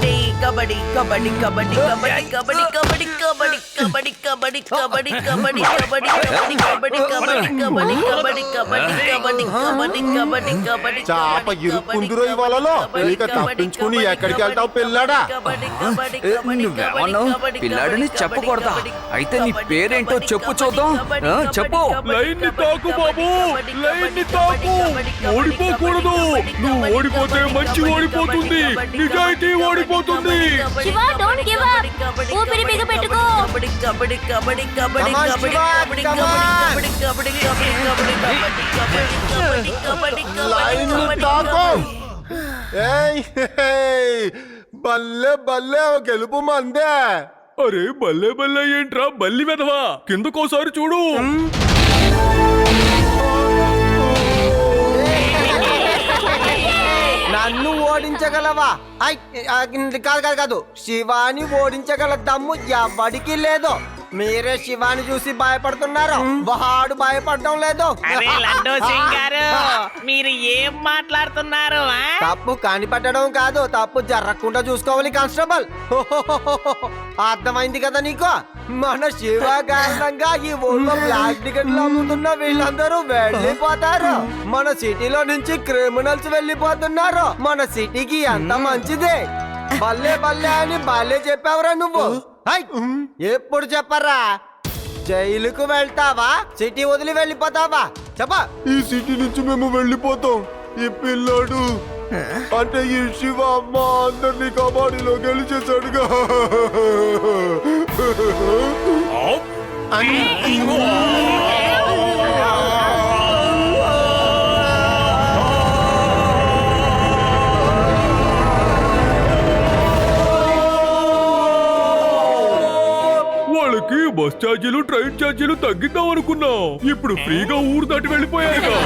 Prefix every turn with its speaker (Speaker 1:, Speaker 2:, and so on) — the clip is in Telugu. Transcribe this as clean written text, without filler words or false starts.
Speaker 1: కబడ్డీ కబడ్డీ కబడ్డీ కబడ్డీ కబడ్డీ కబడ్డీ కబడ్డీ కబడ్డీ కబడ్డీ కబడ్డీ కబడ్డీ కబడ్డీ కబడ్డీ కబడ్డీ కబడ్డీ కబడ్డీ కబడ్డీ కబడ్డీ కబడ్డీ
Speaker 2: చాప ఇరుక్కుందిరో ఈ వలలో ఇక తప్పించుకుని ఎక్కడికి వెళ్తావు పిల్లాడా
Speaker 3: నువ్వేమన్నావు పిల్లాడిని చెప్పకూడదా అయితే నీ పేరేంటో చెప్పు చూద్దాం చెప్పు
Speaker 4: లైన్ ని తాకు బాబు లైన్ ని తాకు ఓడిపోకూడదు నువ్వు ఓడిపోతే మంచి ఓడిపోతుంది నిజాయితీ ఓడిపోతుంది
Speaker 5: శివ డోంట్ గివ్ అప్ ఊపిరి బిగపెట్టుకో
Speaker 1: kabaddi kabaddi kabaddi kabaddi
Speaker 6: Come on,
Speaker 1: kabaddi
Speaker 6: Shiva,
Speaker 1: kabaddi
Speaker 6: come on.
Speaker 1: Kabaddi kabaddi kabaddi kabaddi kabaddi
Speaker 2: line తాకో ఏయ్ హేయ్. బల్లే బల్లే గెలుపు మందే
Speaker 4: అరే బల్లే బల్లే ఏంట్రా బల్లి వెదవా కిందకోసారి చూడు
Speaker 6: నన్ను ఓడించగలవా ఐ, కాదు కాదు కాదు శివాని ఓడించగల దమ్ము ఎవడికి లేదు మీరే శివాని చూసి భయపడుతున్నారు వాడు భయపడటం లేదు
Speaker 7: అరే లడ్డూ సింగ్ గారు మీరు ఏం మాట్లాడుతున్నారు ఆ?
Speaker 6: తప్పు కనిపెట్టడం కాదు తప్పు జరగకుండా చూసుకోవాలి కానిస్టేబుల్ అర్థమైంది కదా నీకు మన శివ కారణంగా ఈ ఊళ్ళో బ్లాక్ టికెట్లు అమ్ముతున్న వీళ్ళందరూ వెళ్ళిపోతారు మన సిటీలో నుంచి క్రిమినల్స్ వెళ్ళిపోతున్నారు మన సిటీకి ఎంత మంచిదే బల్లే బల్లే అని బల్లే చెప్పావురా నువ్వు హై! ఎప్పుడు చెప్పరా జైలుకు వెళ్తావా సిటీ వదిలి వెళ్ళిపోతావా చెప్పా
Speaker 2: ఈ సిటీ నుంచి మేము వెళ్ళిపోతాం ఈ పిల్లాడు అంటే ఈ శివ అమ్మ అందరినీ కబడ్డీలో గెలిచేశాడుగా
Speaker 3: వాళ్ళకి బస్ ఛార్జీలు ట్రైన్ ఛార్జీలు తగ్గిద్దాం అనుకున్నా ఇప్పుడు ఫ్రీగా ఊరు దాటి వెళ్ళిపోయారుగా